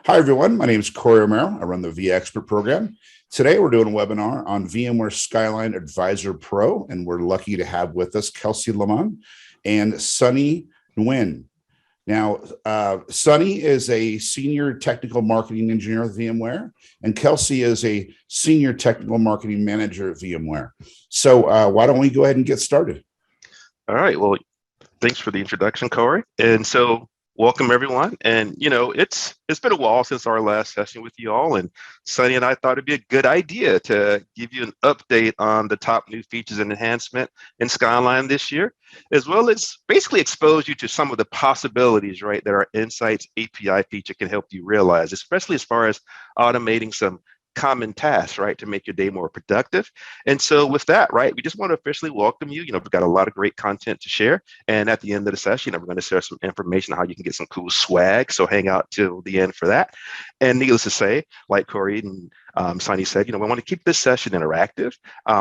Hi, everyone. My name is Corey Romero. I run the vExpert program. Today, we're doing a webinar on VMware Skyline Advisor Pro, and we're lucky to have with us Kelsey Lamont and Sunny Nguyen. Now, Sunny is a senior technical marketing engineer at VMware, and Kelsey is a senior technical marketing manager at VMware. So why don't we go ahead and get started? All right. Well, thanks for the introduction, Corey. And so welcome everyone. And it's been a while since our last session with you all. And Sunny and I thought it'd be a good idea to give you an update on the top new features and enhancement in Skyline this year, as well as basically expose you to some of the possibilities, right, that our Insights API feature can help you realize, especially as far as automating some common tasks, right, to make your day more productive. And so with that, right, we just want to officially welcome you. We've got a lot of great content to share. And at the end of the session, we're going to share some information on how you can get some cool swag. So hang out till the end for that. And needless to say, like Corey and Sunny said, we want to keep this session interactive.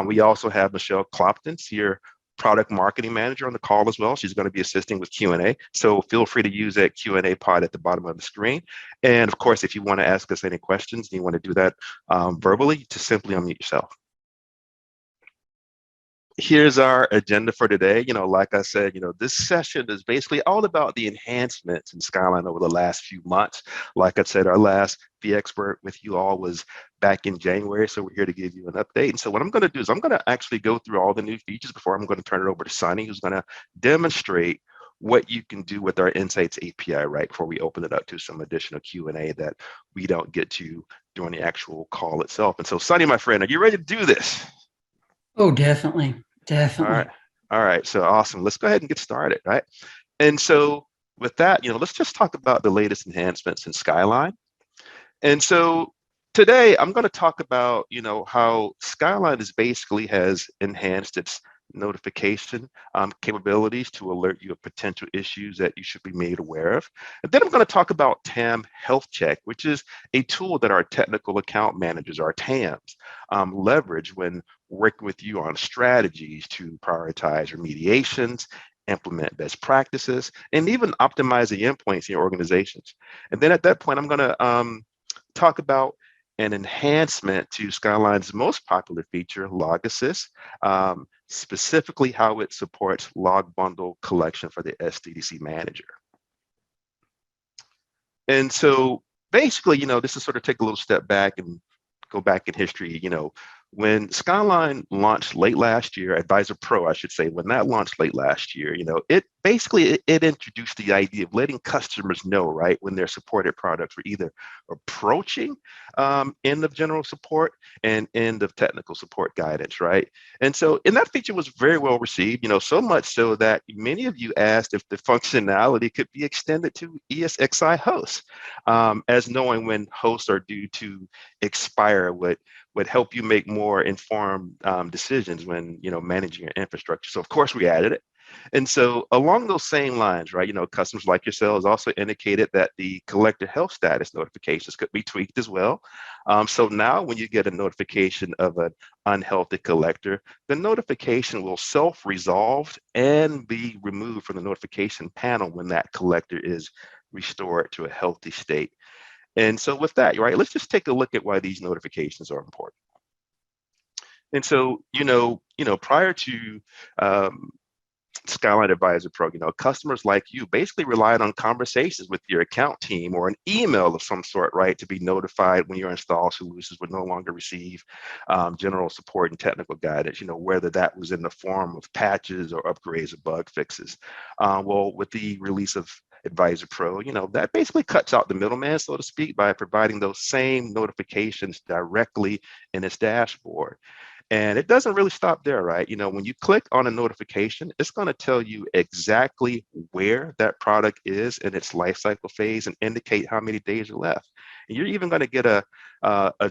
We also have Michelle Clopton here, product marketing manager, on the call as well. She's going to be assisting with Q&A. So feel free to use that Q&A pod at the bottom of the screen. And of course, if you want to ask us any questions and you want to do that verbally, just simply unmute yourself. Here's our agenda for today. Like I said, this session is basically all about the enhancements in Skyline over the last few months. Like I said, our last vExpert with you all was back in January, so we're here to give you an update. And so what I'm going to do is I'm going to actually go through all the new features before I'm going to turn it over to Sunny, who's going to demonstrate what you can do with our Insights API, right, before we open it up to some additional Q&A that we don't get to during the actual call itself. And so, Sunny, my friend, are you ready to do this? Oh, definitely. Definitely. All right. So awesome. Let's go ahead and get started, right? And so with that, let's just talk about the latest enhancements in Skyline. And so today I'm going to talk about, how Skyline has enhanced its notification capabilities to alert you of potential issues that you should be made aware of. And then I'm going to talk about TAM Health Check, which is a tool that our technical account managers, our TAMs, leverage when working with you on strategies to prioritize remediations, implement best practices, and even optimize the endpoints in your organizations. And then at that point, I'm going to talk about an enhancement to Skyline's most popular feature, Log Assist, specifically how it supports log bundle collection for the SDDC manager. And so basically, this is sort of take a little step back and go back in history. When Skyline launched late last year, Advisor Pro, I should say, when that launched late last year, it basically introduced the idea of letting customers know, right, when their supported products were either approaching end of general support and end of technical support guidance, right? And that feature was very well received, so much so that many of you asked if the functionality could be extended to ESXi hosts, as knowing when hosts are due to expire would help you make more informed decisions when managing your infrastructure. So of course we added it. And so along those same lines, right, customers like yourselves also indicated that the collector health status notifications could be tweaked as well. So now when you get a notification of an unhealthy collector, the notification will self-resolve and be removed from the notification panel when that collector is restored to a healthy state. And so with that, right, let's just take a look at why these notifications are important. And so, prior to Skyline Advisor Pro, customers like you basically relied on conversations with your account team or an email of some sort, right, to be notified when your install solutions would no longer receive general support and technical guidance, whether that was in the form of patches or upgrades or bug fixes. Well, with the release of Advisor Pro, that basically cuts out the middleman, so to speak, by providing those same notifications directly in its dashboard. And it doesn't really stop there, right? When you click on a notification, it's going to tell you exactly where that product is in its life cycle phase and indicate how many days are left. And you're even going to get a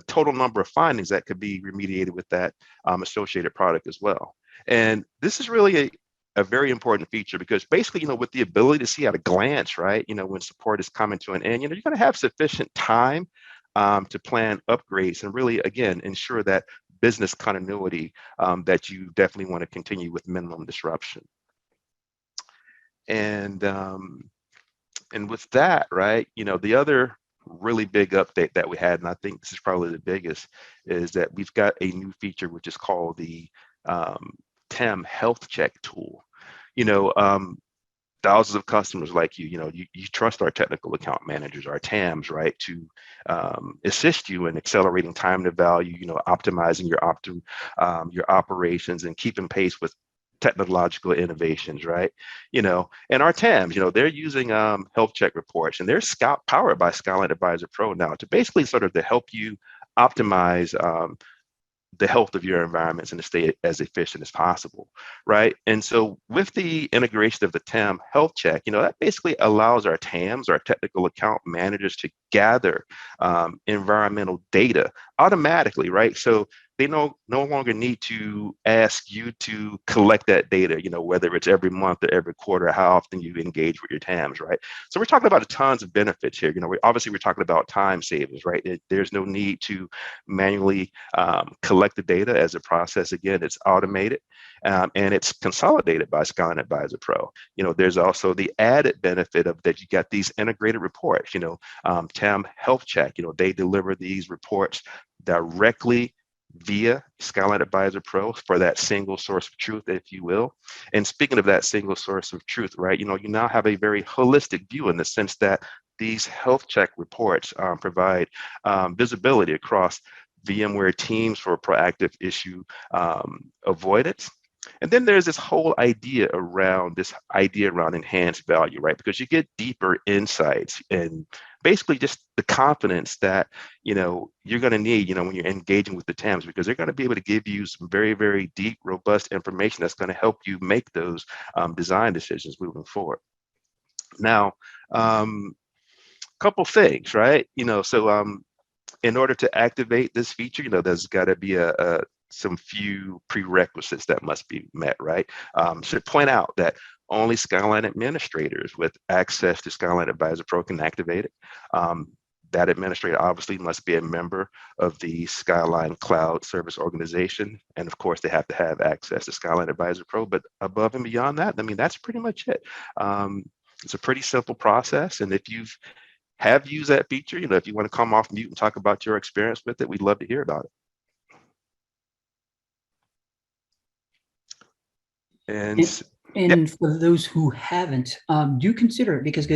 total number of findings that could be remediated with that associated product as well. And this is really a very important feature because basically, with the ability to see at a glance, right, when support is coming to an end, you're going to have sufficient time to plan upgrades and really, again, ensure that business continuity that you definitely want to continue with minimum disruption. And with that, right, the other really big update that we had, and I think this is probably the biggest, is that we've got a new feature which is called the TAM Health Check tool. Thousands of customers like you trust our technical account managers, our TAMs, right, to assist you in accelerating time to value, optimizing your operations and keeping pace with technological innovations, right? And our TAMs, they're using health check reports, and they're powered by Skyline Advisor Pro now to basically sort of to help you optimize the health of your environments and to stay as efficient as possible, right? And so with the integration of the TAM Health Check, that basically allows our TAMs, our technical account managers, to gather environmental data automatically, right? So they no longer need to ask you to collect that data, whether it's every month or every quarter, how often you engage with your TAMs, right? So we're talking about tons of benefits here. We're talking about time savings, right? There's no need to manually collect the data as a process. Again, it's automated and it's consolidated by Skyline Advisor Pro. There's also the added benefit of that you got these integrated reports, TAM Health Check, they deliver these reports directly via Skyline Advisor Pro for that single source of truth, if you will. And speaking of that single source of truth, right, you now have a very holistic view in the sense that these health check reports provide visibility across VMware teams for proactive issue avoidance. And then there's this whole idea around enhanced value, right? Because you get deeper insights and basically just the confidence that, you're going to need, when you're engaging with the TAMs, because they're going to be able to give you some very, very deep, robust information that's going to help you make those design decisions moving forward. Now, couple things, right? So in order to activate this feature, there's got to be some few prerequisites that must be met, right? Should point out that only Skyline administrators with access to Skyline Advisor Pro can activate it. That administrator obviously must be a member of the Skyline Cloud Service Organization. And of course, they have to have access to Skyline Advisor Pro. But above and beyond that, that's pretty much it. It's a pretty simple process. And if you have used that feature, if you want to come off mute and talk about your experience with it, we'd love to hear about it. And for those who haven't, do consider it because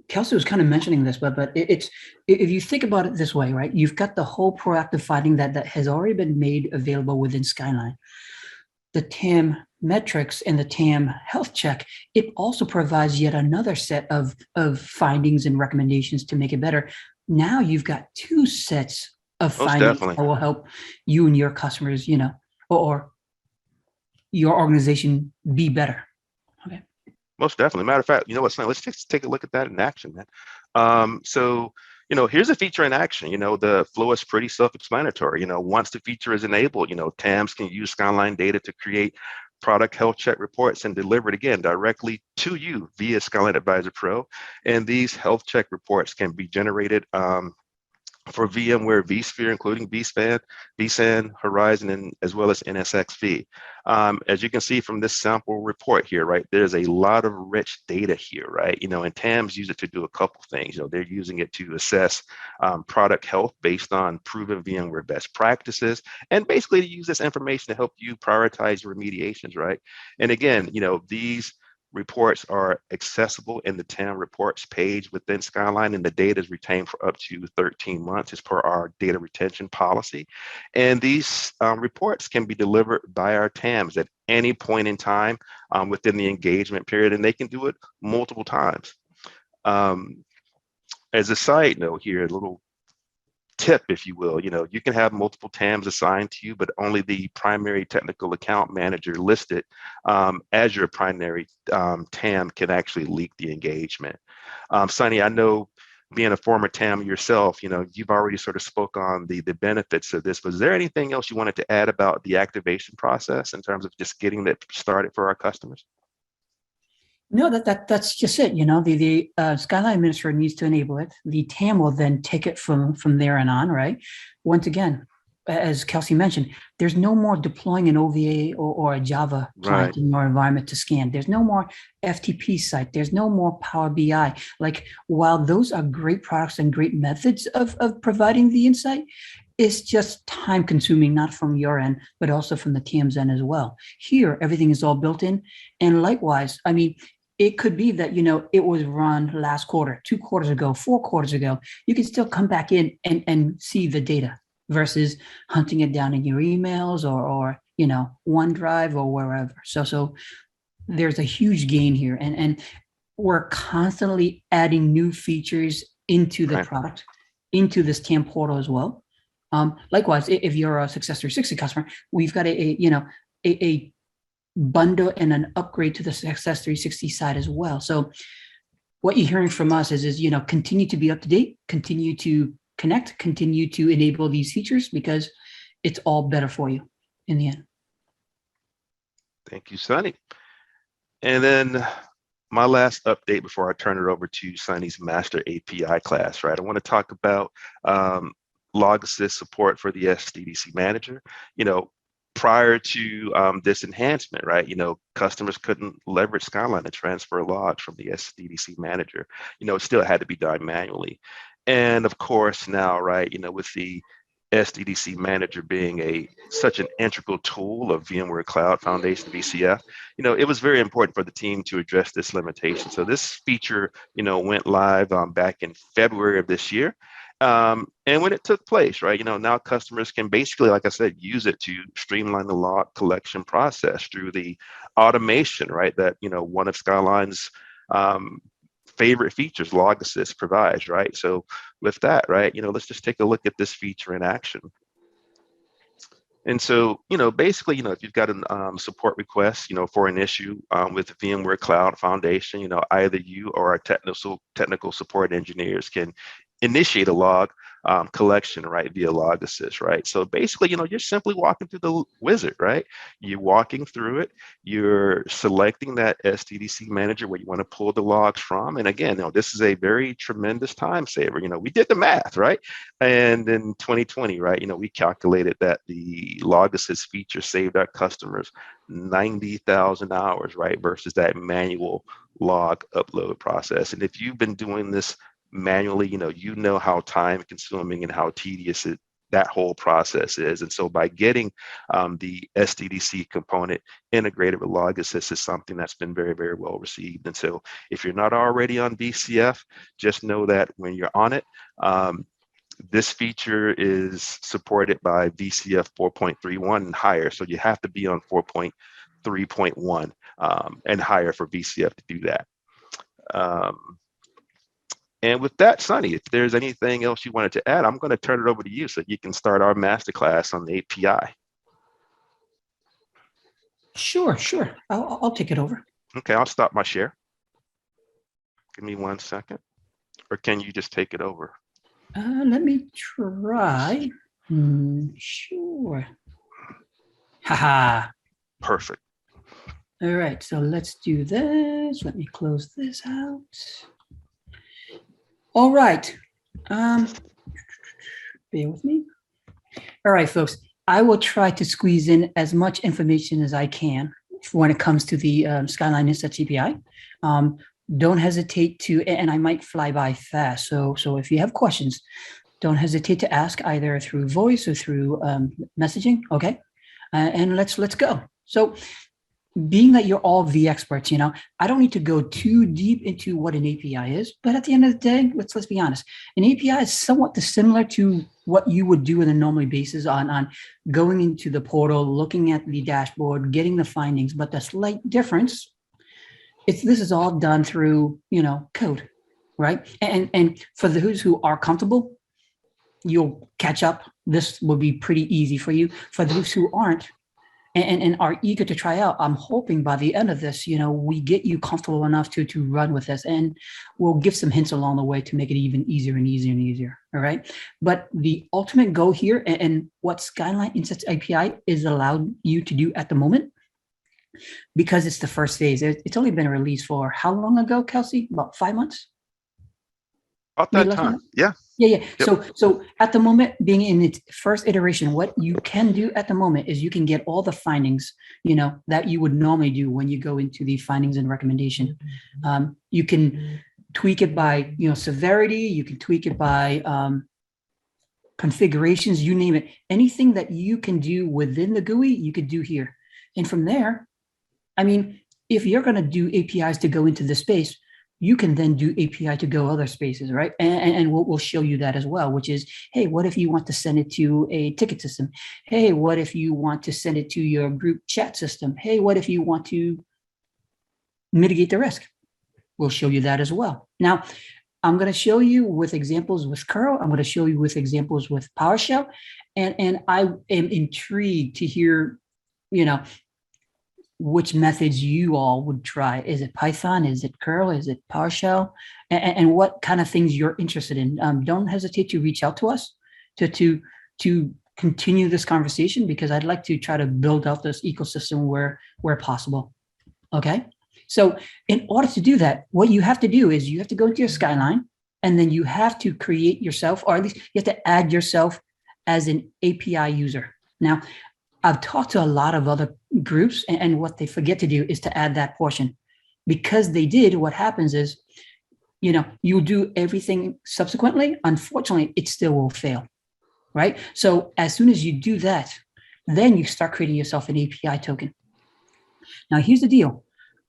Kelsey was kind of mentioning this, but it's if you think about it this way, right? You've got the whole proactive finding that has already been made available within Skyline. The TAM metrics and the TAM Health Check, it also provides yet another set of findings and recommendations to make it better. Now you've got two sets of findings that will help you and your customers, or your organization be better. Okay. Most definitely. Matter of fact, let's just take a look at that in action, man. So, here's a feature in action. The flow is pretty self-explanatory. Once the feature is enabled, TAMs can use Skyline data to create product health check reports and deliver it again directly to you via Skyline Advisor Pro. And these health check reports can be generated for VMware vSphere, including vSAN, Horizon, and as well as NSXV. As you can see from this sample report here, right, there's a lot of rich data here, right? And TAMs use it to do a couple things. They're using it to assess product health based on proven VMware best practices, and basically to use this information to help you prioritize your remediations, right? And again, these reports are accessible in the TAM reports page within Skyline, and the data is retained for up to 13 months as per our data retention policy. And these reports can be delivered by our TAMs at any point in time within the engagement period, and they can do it multiple times. As a side note here, a little tip, if you will, you can have multiple TAMs assigned to you, but only the primary technical account manager listed as your primary TAM can actually leak the engagement. Sonny, I know being a former TAM yourself, you've already sort of spoke on the benefits of this. Was there anything else you wanted to add about the activation process in terms of just getting that started for our customers? No, that's just it. The Skyline administrator needs to enable it. The TAM will then take it from there and on, right? Once again, as Kelsey mentioned, there's no more deploying an OVA or a Java client in your environment to scan. There's no more FTP site. There's no more Power BI. Like, while those are great products and great methods of providing the insight, it's just time consuming, not from your end, but also from the TAM's end as well. Here, everything is all built in. And likewise, I mean, it could be that, it was run last quarter, 2 quarters ago, 4 quarters ago. You can still come back in and see the data versus hunting it down in your emails or OneDrive or wherever. So there's a huge gain here. And we're constantly adding new features into the product, into this TAM portal as well. Likewise, if you're a Success 360 customer, we've got a bundle and an upgrade to the Success 360 side as well. So what you're hearing from us is continue to be up to date, continue to connect, continue to enable these features, because it's all better for you in the end. Thank you, Sunny. And then my last update before I turn it over to Sunny's Master API class, right? I want to talk about log assist support for the SDDC manager. Prior to this enhancement, right, customers couldn't leverage Skyline to transfer logs from the SDDC manager. It still had to be done manually. And of course now, right, with the SDDC manager being such an integral tool of VMware Cloud Foundation VCF, it was very important for the team to address this limitation. So this feature, went live back in February of this year. And when it took place, right, now customers can basically, like I said, use it to streamline the log collection process through the automation, right, that, one of Skyline's favorite features, Log Assist, provides, right? So with that, right, let's just take a look at this feature in action. And so, basically, if you've got a support request, for an issue with VMware Cloud Foundation, either you or our technical support engineers can initiate a log collection, right, via Log Assist, right? So basically, you're simply walking through the wizard, right? You're walking through it, you're selecting that SDDC manager where you want to pull the logs from. And again, this is a very tremendous time saver. We did the math, right? And in 2020, right, we calculated that the Log Assist feature saved our customers 90,000 hours, right, versus that manual log upload process. And if you've been doing this manually, you know how time consuming and how tedious that whole process is. And so by getting the SDDC component integrated with Log Assist is something that's been very, very well received. And so if you're not already on VCF, just know that when you're on it, this feature is supported by VCF 4.31 and higher. So you have to be on 4.3.1 and higher for VCF to do that. And with that, Sunny, if there's anything else you wanted to add, I'm going to turn it over to you so you can start our masterclass on the API. Sure. I'll take it over. Okay, I'll stop my share. Give me 1 second. Or can you just take it over? Let me try. Sure. Haha. Perfect. All right, so let's do this. Let me close this out. All right. Bear with me. All right, folks. I will try to squeeze in as much information as I can when it comes to the Skyline Insights API. Don't hesitate to, and I might fly by fast. So if you have questions, don't hesitate to ask either through voice or through messaging. Okay, and let's go. So, being that you're all the experts, I don't need to go too deep into what an API is, but at the end of the day, let's be honest. An API is somewhat similar to what you would do on a normal basis on going into the portal, looking at the dashboard, getting the findings. But the slight difference, this is all done through, code, right? And for those who are comfortable, you'll catch up. This will be pretty easy for you. For those who aren't, and are eager to try out, I'm hoping by the end of this, we get you comfortable enough to run with this, and we'll give some hints along the way to make it even easier and easier and easier. All right. But the ultimate goal here, and what Skyline Insights API is allowed you to do at the moment, because it's the first phase, it's only been released for how long ago, Kelsey? About 5 months? About that time. Yeah. Yeah. Yep. So at the moment, being in its first iteration, what you can do at the moment is you can get all the findings, that you would normally do when you go into the findings and recommendation. You can tweak it by, severity. You can tweak it by configurations, you name it. Anything that you can do within the GUI, you could do here. And from there, if you're going to do APIs to go into the space, you can then do API to go other spaces, right? And we'll show you that as well, which is, hey, what if you want to send it to a ticket system? Hey, what if you want to send it to your group chat system? Hey, what if you want to mitigate the risk? We'll show you that as well. Now, I'm going to show you with examples with curl. I'm going to show you with examples with PowerShell. And I am intrigued to hear, which methods you all would try. Is it Python? Is it curl? Is it PowerShell? And what kind of things you're interested in. Don't hesitate to reach out to us to continue this conversation, because I'd like to try to build out this ecosystem where possible. Okay. So in order to do that, what you have to do is you have to go into your Skyline, and then you have to create yourself, or at least you have to add yourself as an API user. Now, I've talked to a lot of other groups, and what they forget to do is to add that portion. Because they did, what happens is, you do everything subsequently. Unfortunately, it still will fail, right? So as soon as you do that, then you start creating yourself an API token. Now, here's the deal.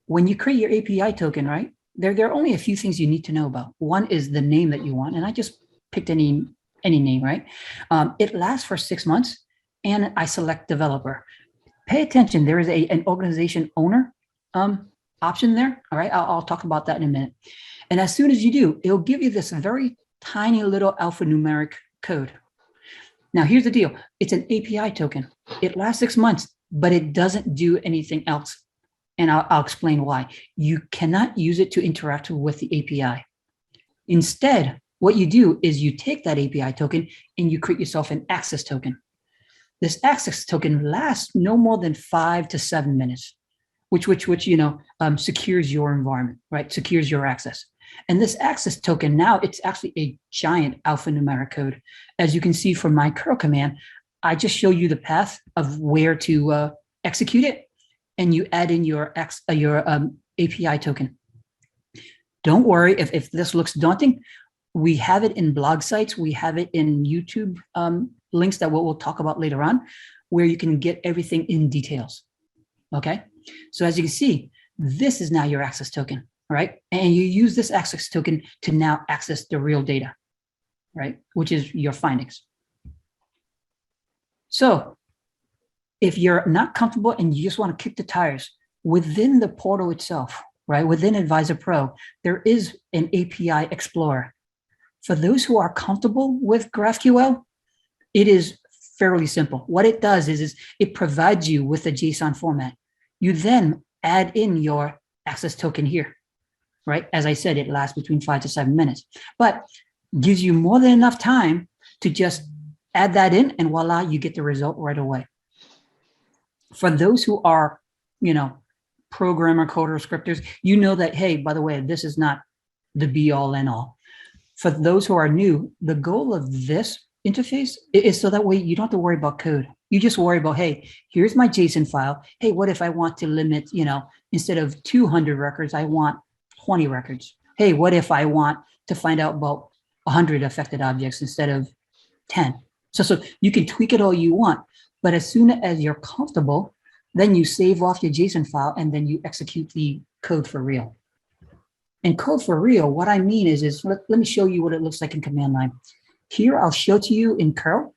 When you create your API token, right, there are only a few things you need to know about. One is the name that you want, and I just picked any name, right? It lasts for 6 months. And I select developer. Pay attention, there is an organization owner option there. All right, I'll talk about that in a minute. And as soon as you do, it'll give you this very tiny little alphanumeric code. Now, here's the deal. It's an API token. It lasts 6 months, but it doesn't do anything else. And I'll explain why. You cannot use it to interact with the API. Instead, what you do is you take that API token and you create yourself an access token. This access token lasts no more than 5 to 7 minutes, which secures your environment, right? Secures your access. And this access token now, it's actually a giant alphanumeric code. As you can see from my curl command, I just show you the path of where to execute it, and you add in your API token. Don't worry if this looks daunting. We have it in blog sites. We have it in YouTube links that we'll talk about later on, where you can get everything in details. Okay. So as you can see, this is now your access token, right? And you use this access token to now access the real data, right? Which is your findings. So if you're not comfortable and you just want to kick the tires within the portal itself, right? Within Advisor Pro, there is an API Explorer. For those who are comfortable with GraphQL, it is fairly simple. What it does is it provides you with a JSON format. You then add in your access token here, right? As I said, it lasts between 5 to 7 minutes, but gives you more than enough time to just add that in, and voila, you get the result right away. For those who are, programmer, coder, scripters, that, hey, by the way, this is not the be all and all. For those who are new, the goal of this interface is so that way you don't have to worry about code. You just worry about, hey, here's my JSON file. Hey, what if I want to limit, instead of 200 records, I want 20 records. Hey, what if I want to find out about 100 affected objects instead of 10? So you can tweak it all you want, but as soon as you're comfortable, then you save off your JSON file and then you execute the code for real. And code for real, what I mean is let me show you what it looks like in command line. Here, I'll show to you in curl,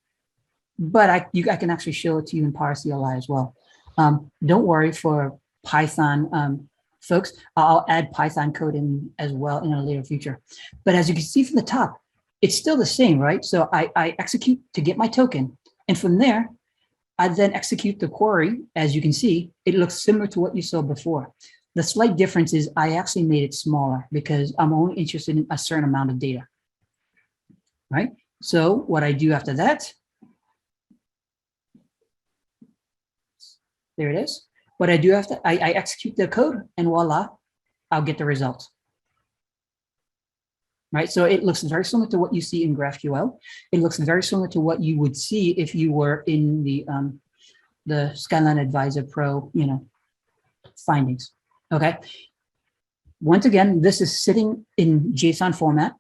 but I can actually show it to you in PowerCLI as well. Don't worry for Python folks, I'll add Python code in as well in a later future. But as you can see from the top, it's still the same, right? So I execute to get my token. And from there, I then execute the query. As you can see, it looks similar to what you saw before. The slight difference is I actually made it smaller because I'm only interested in a certain amount of data, right? So what I do after that, there it is. What I do after, I execute the code and voila, I'll get the results. right? So it looks very similar to what you see in GraphQL. It looks very similar to what you would see if you were in the Skyline Advisor Pro, findings. Okay. Once again, this is sitting in JSON format,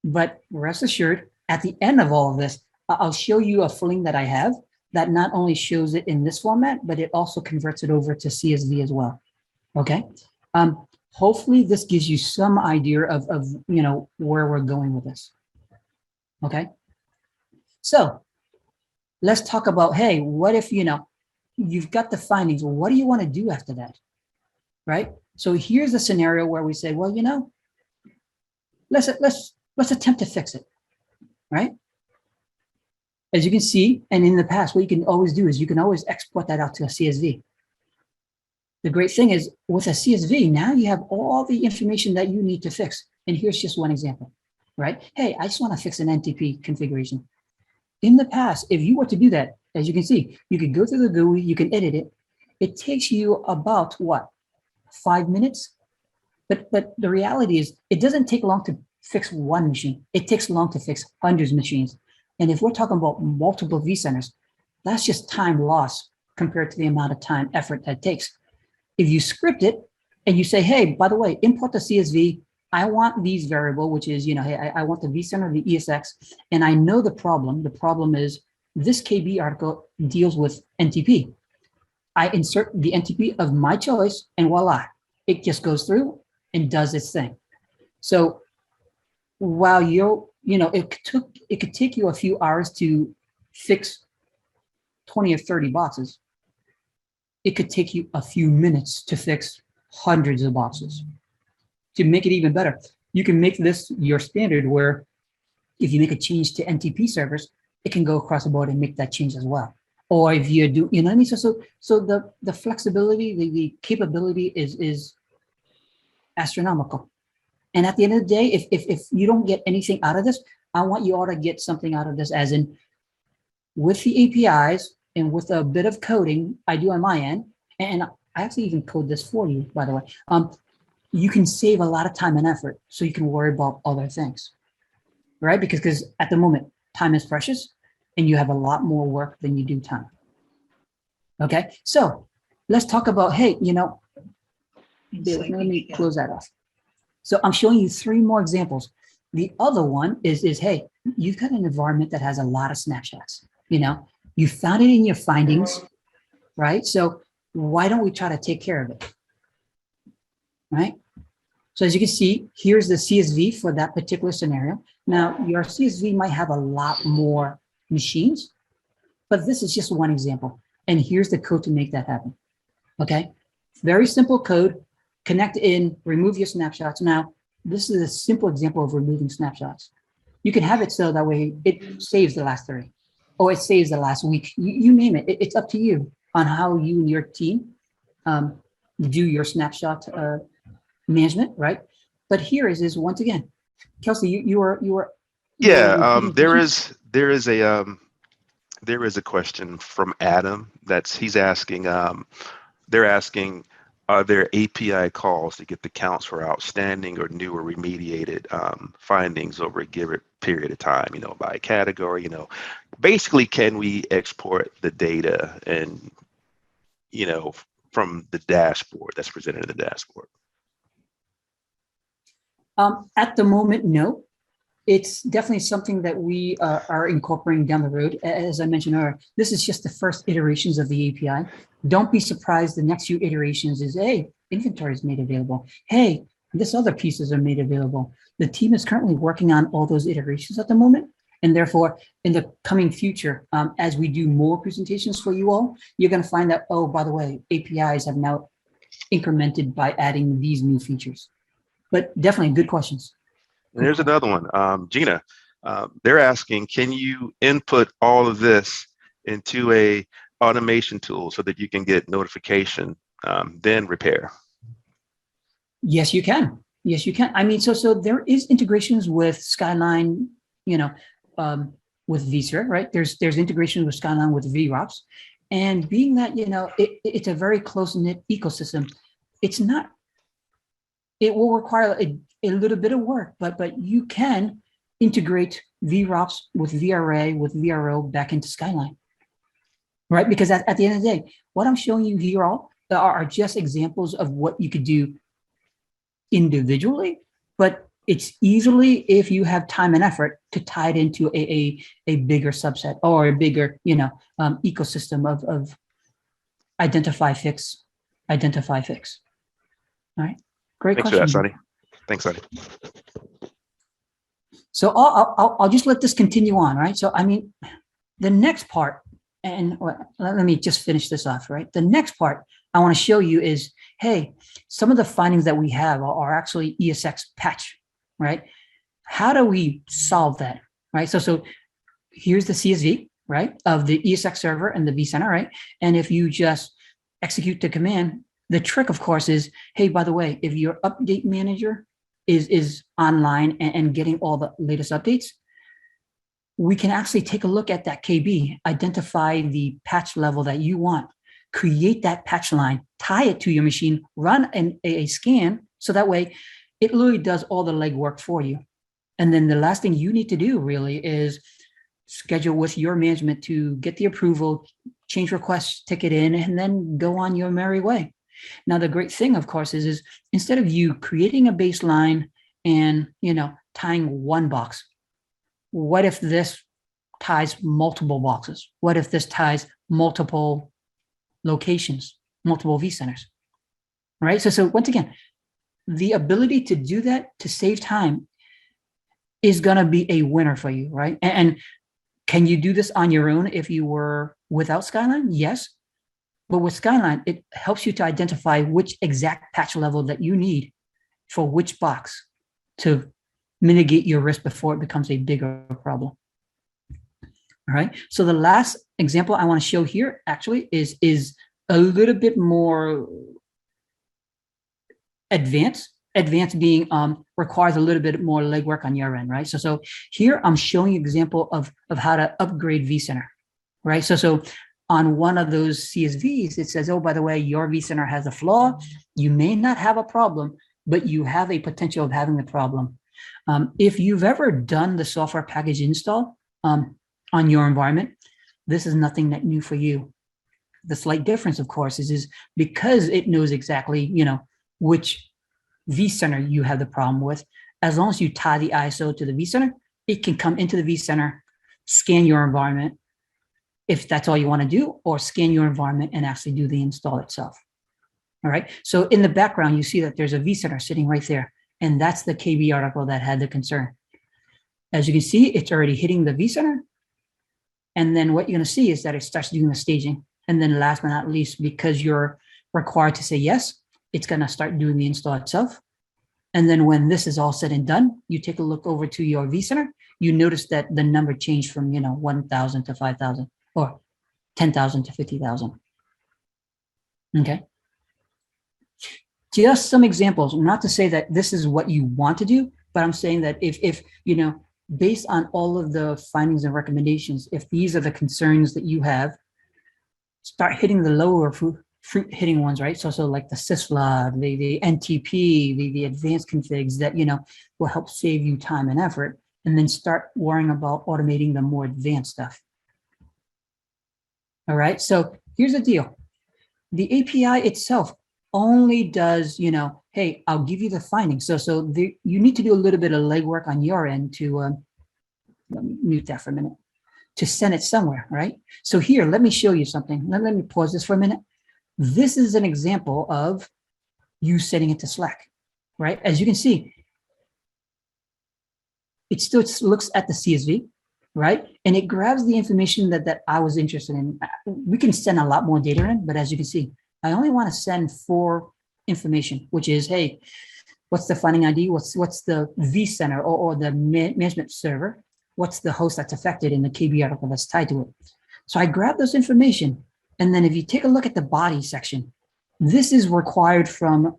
but rest assured, at the end of all of this, I'll show you a filling that I have that not only shows it in this format, but it also converts it over to CSV as well. Okay. Hopefully this gives you some idea of where we're going with this. Okay. So let's talk about, hey, what if, you've got the findings. What do you want to do after that? Right. So here's a scenario where we say, well, let's attempt to fix it. Right. As you can see, and in the past, what you can always do is you can always export that out to a CSV. The great thing is with a CSV, now you have all the information that you need to fix. And here's just one example, right? Hey, I just want to fix an NTP configuration. In the past, if you were to do that, as you can see, you could go through the GUI, you can edit it. It takes you about what, 5 minutes? But the reality is it doesn't take long to fix one machine. It takes long to fix hundreds of machines. And if we're talking about multiple vCenters, that's just time lost compared to the amount of time, effort that it takes. If you script it and you say, hey, by the way, import the CSV, I want these variable, which is, hey, I want the vCenter, the ESX, and I know the problem. The problem is this KB article deals with NTP. I insert the NTP of my choice and voila, it just goes through and does its thing. So while it could take you a few hours to fix 20 or 30 boxes, it could take you a few minutes to fix hundreds of boxes. To make it even better, you can make this your standard where if you make a change to NTP servers, it can go across the board and make that change as well. Or if you do, what I mean? So the flexibility, the capability is astronomical. And at the end of the day, if you don't get anything out of this, I want you all to get something out of this, as in with the APIs and with a bit of coding I do on my end, and I actually even code this for you, by the way, you can save a lot of time and effort so you can worry about other things, right? Because at the moment, time is precious and you have a lot more work than you do time. Okay, so let's talk about, hey, let me close that off. So I'm showing you 3 more examples. The other one is hey, you've got an environment that has a lot of snapshots. You found it in your findings, right? So why don't we try to take care of it, right? So as you can see, here's the CSV for that particular scenario. Now, your CSV might have a lot more machines, but this is just one example. And here's the code to make that happen, okay? Very simple code. Connect in, remove your snapshots. Now, this is a simple example of removing snapshots. You can have it so that way it saves the last 3, or it saves the last week. You name it. It's up to you on how you and your team do your snapshot management, right? But here is once again, Kelsey, you were. Yeah, there is a question from Adam he's asking. They're asking, are there API calls to get the counts for outstanding or new or remediated findings over a given period of time, by category, basically, can we export the data and, from the dashboard that's presented in the dashboard? At the moment, no. It's definitely something that we are incorporating down the road. As I mentioned earlier, this is just the first iterations of the API. Don't be surprised the next few iterations is, hey, inventory is made available. Hey, this other pieces are made available. The team is currently working on all those iterations at the moment. And therefore, in the coming future, as we do more presentations for you all, you're going to find out, oh, by the way, APIs have now incremented by adding these new features. But definitely good questions. And there's another one, Gina. They're asking, can you input all of this into a automation tool so that you can get notification, then repair? Yes, you can. Yes, you can. I mean, so there is integrations with Skyline, with vSphere, right? There's integration with Skyline with VROPS, and being that it's a very close knit ecosystem, it will require a little bit of work, but you can integrate VROPs with VRA, with VRO back into Skyline, right? Because at the end of the day, what I'm showing you here all are just examples of what you could do individually, but it's easily, if you have time and effort, to tie it into a bigger subset or a bigger, ecosystem of identify, fix. All right, great Thanks question. for that, Sonny. Thanks, Sonny. So I'll just let this continue on, right? So I mean, the next part, and let me just finish this off, right? The next part I want to show you is, hey, some of the findings that we have are actually ESX patch, right? How do we solve that, right? So here's the CSV, right, of the ESX server and the vCenter, right? And if you just execute the command, the trick, of course, is, hey, by the way, if your update manager is online and getting all the latest updates, we can actually take a look at that KB, identify the patch level that you want, create that patch line, tie it to your machine, run a scan, so that way it literally does all the legwork for you. And then the last thing you need to do really is schedule with your management to get the approval, change requests, ticket in, and then go on your merry way. Now, the great thing, of course, is instead of you creating a baseline and, tying one box, what if this ties multiple boxes? What if this ties multiple locations, multiple vCenters, right? So once again, the ability to do that, to save time, is going to be a winner for you, right? And can you do this on your own if you were without Skyline? Yes. But with Skyline, it helps you to identify which exact patch level that you need for which box to mitigate your risk before it becomes a bigger problem. All right. So the last example I want to show here actually is a little bit more advanced. Advanced being requires a little bit more legwork on your end, right? So here I'm showing you an example of how to upgrade vCenter, right? So on one of those CSVs, it says, oh, by the way, your vCenter has a flaw. You may not have a problem, but you have a potential of having the problem. If you've ever done the software package install on your environment, this is nothing that new for you. The slight difference, of course, is because it knows exactly, which vCenter you have the problem with. As long as you tie the ISO to the vCenter, it can come into the vCenter, scan your environment, if that's all you want to do, or scan your environment and actually do the install itself. All right. So in the background, you see that there's a vCenter sitting right there. And that's the KB article that had the concern. As you can see, it's already hitting the vCenter. And then what you're going to see is that it starts doing the staging. And then last but not least, because you're required to say yes, it's going to start doing the install itself. And then when this is all said and done, you take a look over to your vCenter, you notice that the number changed from 1,000 to 5,000 or 10,000 to 50,000. Okay. Just some examples, not to say that this is what you want to do, but I'm saying that if based on all of the findings and recommendations, if these are the concerns that you have, start hitting the lower fruit hitting ones, right? So like the syslog, the NTP, the advanced configs that, will help save you time and effort, and then start worrying about automating the more advanced stuff. All right. So here's the deal. The API itself only does, hey, I'll give you the findings. So you need to do a little bit of legwork on your end to, let me mute that for a minute, to send it somewhere, right? So here, let me show you something. Let me pause this for a minute. This is an example of you sending it to Slack, right? As you can see, it still looks at the CSV, right? And it grabs the information that I was interested in. We can send a lot more data in, but as you can see, I only want to send 4 information, which is, hey, what's the finding ID? What's the vCenter or the management server? What's the host that's affected in the KB article that's tied to it? So I grab those information. And then if you take a look at the body section, this is required from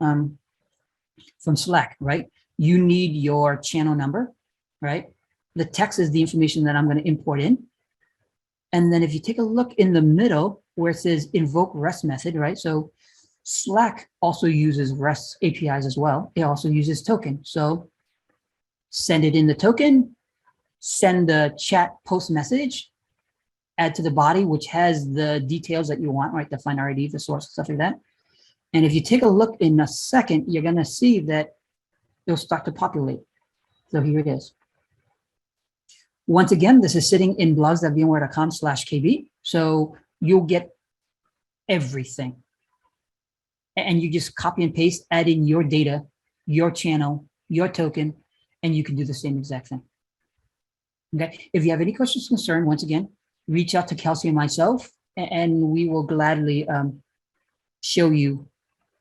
Slack, right? You need your channel number, right? The text is the information that I'm going to import in. And then if you take a look in the middle where it says invoke REST method, right? So Slack also uses REST APIs as well. It also uses token. So send it in the token, send the chat post message, add to the body, which has the details that you want, right? The find RID, the source, stuff like that. And if you take a look in a second, you're going to see that it'll start to populate. So here it is. Once again, this is sitting in blogs.vmware.com/kb. So you'll get everything. And you just copy and paste, add in your data, your channel, your token, and you can do the same exact thing. Okay. If you have any questions, concern, once again, reach out to Kelsey and myself, and we will gladly show you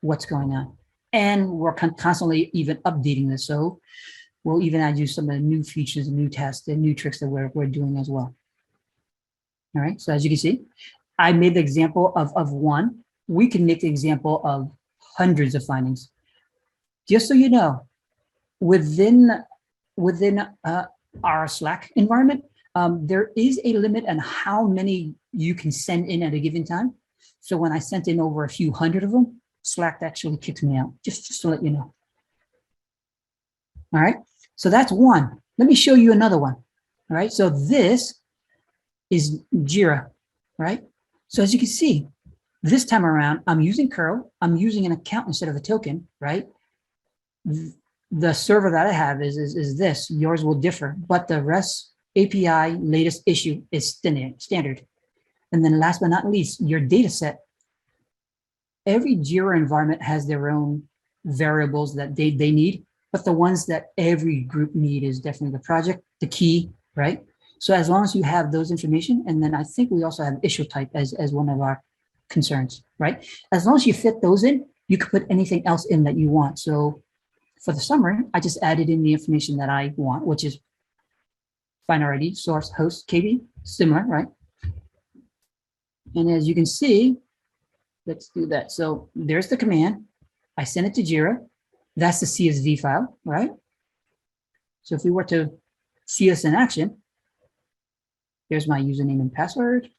what's going on. And we're constantly even updating this. So we'll even add you some of the new features, new tests, and new tricks that we're doing as well. All right. So as you can see, I made the example of one. We can make the example of hundreds of findings. Just so you know, within our Slack environment, there is a limit on how many you can send in at a given time. So when I sent in over a few hundred of them, Slack actually kicked me out, just to let you know. All right, so that's one. Let me show you another one. All right, so this is Jira, right? So as you can see, this time around, I'm using curl. I'm using an account instead of a token, right? The server that I have is this. Yours will differ, but the REST API latest issue is standard. And then last but not least, your data set. Every Jira environment has their own variables that they need, but the ones that every group need is definitely the project, the key, right? So as long as you have those information, and then I think we also have issue type as one of our concerns, right? As long as you fit those in, you can put anything else in that you want. So for the summary, I just added in the information that I want, which is find RID, source, host, KB, similar, right? And as you can see, let's do that. So there's the command. I send it to Jira. That's the CSV file, right? So if we were to see this in action, here's my username and password.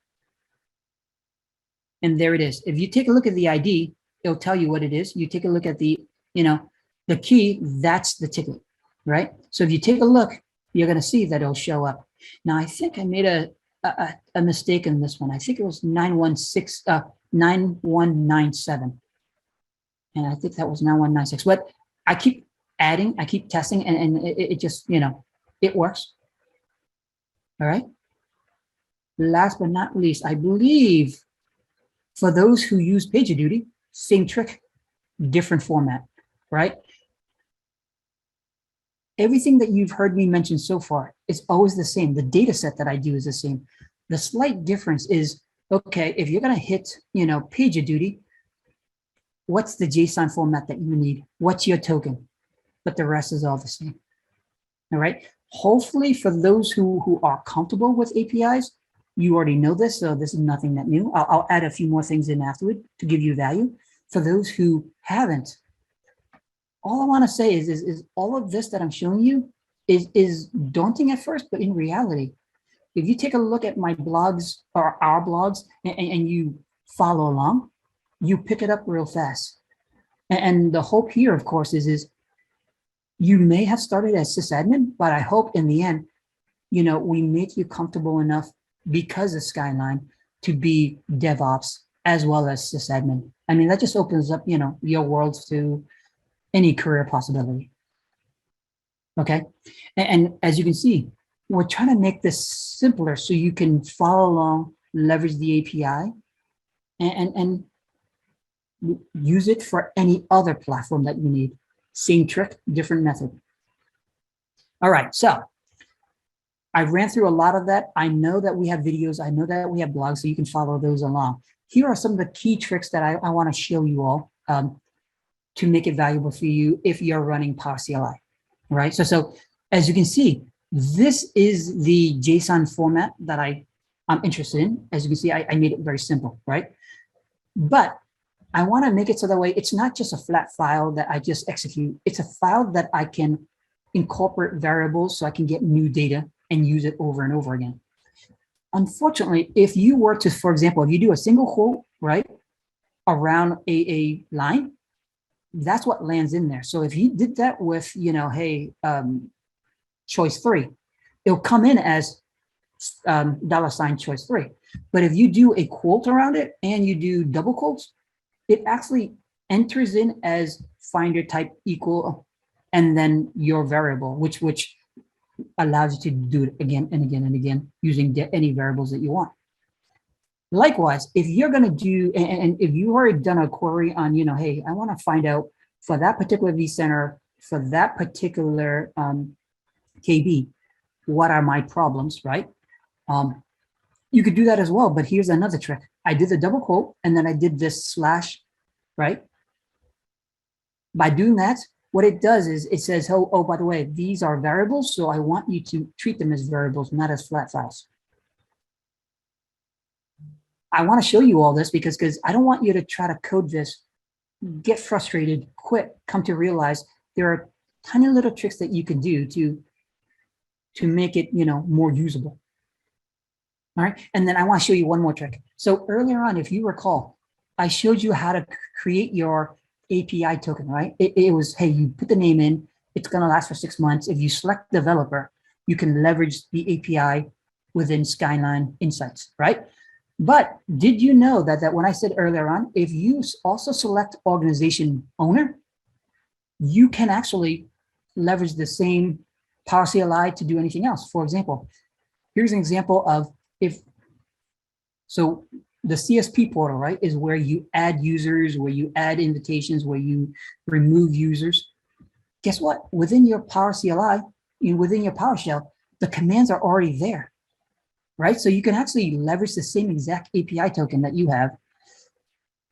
And there it is. If you take a look at the ID, it'll tell you what it is. You take a look at the, the key, that's the ticket, right? So if you take a look, you're going to see that it'll show up. Now, I think I made a mistake in this one. I think it was 9197. And I think that was 9196. But I keep adding, I keep testing, and it just, it works. All right. Last but not least, I believe for those who use PagerDuty, same trick, different format, right? Everything that you've heard me mention so far is always the same. The data set that I do is the same. The slight difference is, okay, if you're going to hit, PagerDuty, what's the JSON format that you need? What's your token? But the rest is all the same. All right. Hopefully, for those who are comfortable with APIs, you already know this, so this is nothing that new. I'll add a few more things in afterward to give you value. For those who haven't, all I want to say is all of this that I'm showing you is daunting at first, but in reality, if you take a look at my blogs or our blogs and you follow along, you pick it up real fast. And the hope here, of course, is you may have started as sysadmin, but I hope in the end, we make you comfortable enough because of Skyline to be DevOps as well as sysadmin. I mean, that just opens up, your worlds to any career possibility. Okay. And as you can see, we're trying to make this simpler so you can follow along, leverage the API, and use it for any other platform that you need. Same trick, different method. All right. So I ran through a lot of that. I know that we have videos. I know that we have blogs, so you can follow those along. Here are some of the key tricks that I want to show you all to make it valuable for you if you're running Power CLI, right? So as you can see, this is the JSON format that I'm interested in. As you can see, I made it very simple, right? But I want to make it so that way it's not just a flat file that I just execute. It's a file that I can incorporate variables so I can get new data and use it over and over again. Unfortunately, if you were to, for example, if you do a single quote, right, around a line, that's what lands in there. So if you did that with, hey, choice 3. It'll come in as $choice 3. But if you do a quote around it and you do double quotes, it actually enters in as finder type equal and then your variable, which allows you to do it again and again and again using any variables that you want. Likewise, if you're going to do, and if you already done a query on, hey, I want to find out for that particular vCenter, for that particular KB, what are my problems, right? You could do that as well, but here's another trick. I did the double quote and then I did this slash, right? By doing that, what it does is it says, oh, by the way, these are variables, so I want you to treat them as variables, not as flat files. I want to show you all this because I don't want you to try to code this, get frustrated, quit, come to realize there are tiny little tricks that you can do to make it, more usable. All right, and then I want to show you one more trick. So earlier on, if you recall, I showed you how to create your API token, right? It was, hey, you put the name in, it's going to last for 6 months. If you select developer, you can leverage the API within Skyline Insights, right? But did you know that when I said earlier on, if you also select organization owner, you can actually leverage the same Power CLI to do anything else. For example, here's an example of so the CSP portal, right, is where you add users, where you add invitations, where you remove users. Guess what? Within your Power CLI, within your PowerShell, the commands are already there, right? So you can actually leverage the same exact API token that you have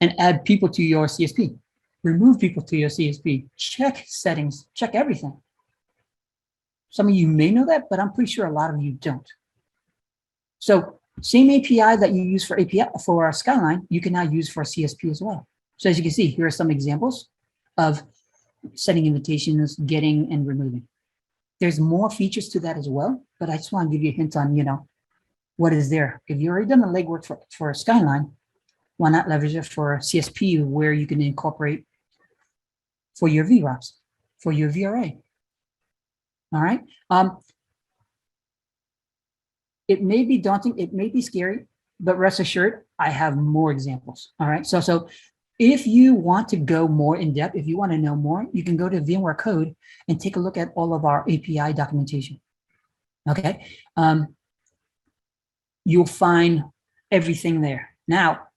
and add people to your CSP, remove people to your CSP, check settings, check everything. Some of you may know that, but I'm pretty sure a lot of you don't. So same API that you use for Skyline, you can now use for CSP as well. So as you can see, here are some examples of sending invitations, getting and removing. There's more features to that as well, but I just want to give you a hint on, what is there. If you've already done the legwork for Skyline, why not leverage it for CSP where you can incorporate for your VROPs, for your VRA. All right. It may be daunting, it may be scary, but rest assured, I have more examples. All right. So if you want to go more in depth, if you want to know more, you can go to VMware Code and take a look at all of our API documentation. Okay. You'll find everything there. Now,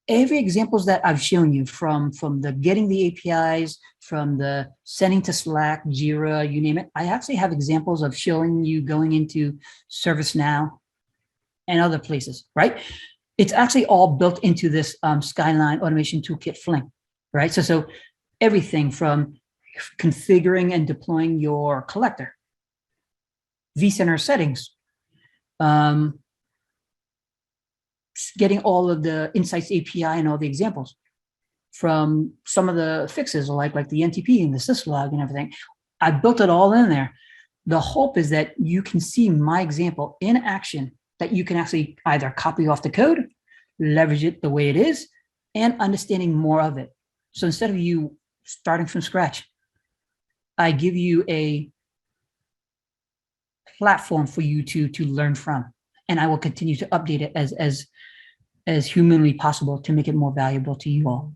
every examples that I've shown you from the getting the APIs, from the sending to Slack, Jira, you name it, I actually have examples of showing you going into ServiceNow and other places, right? It's actually all built into this Skyline Automation Toolkit Fling, right? So everything from configuring and deploying your collector, vCenter settings, getting all of the Insights API and all the examples from some of the fixes like the NTP and the syslog and everything. I built it all in there. The hope is that you can see my example in action, that you can actually either copy off the code, leverage it the way it is, and understanding more of it. So instead of you starting from scratch, I give you a platform for you to learn from. And I will continue to update it as humanly possible to make it more valuable to you all.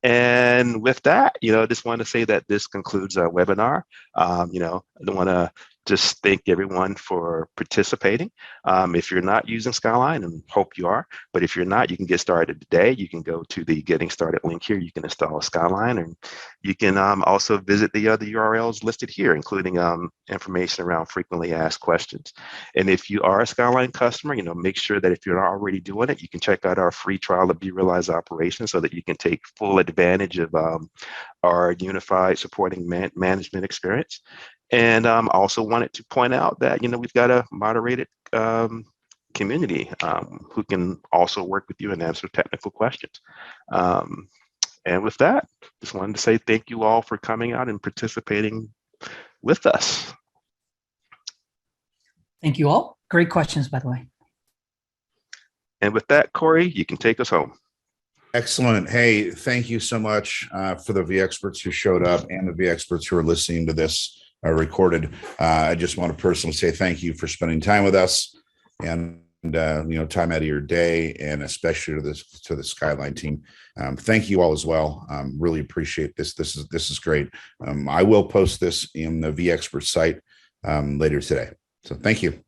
And with that, just want to say that this concludes our webinar. I want to just thank everyone for participating. If you're not using Skyline, and hope you are, but if you're not, you can get started today. You can go to the Getting Started link here. You can install Skyline, and you can also visit the other URLs listed here, including information around frequently asked questions. And if you are a Skyline customer, make sure that if you're not already doing it, you can check out our free trial of vRealize operations so that you can take full advantage of our unified supporting management experience. And also wanted to point out that, we've got a moderated community who can also work with you and answer technical questions. And with that, just wanted to say thank you all for coming out and participating with us. Thank you all. Great questions, by the way. And with that, Corey, you can take us home. Excellent. Hey, thank you so much for the vExperts who showed up and the vExperts who are listening to this recorded. I just want to personally say thank you for spending time with us, and time out of your day, and especially to the Skyline team. Thank you all as well. Really appreciate this. This is great. I will post this in the vExpert site later today. So thank you.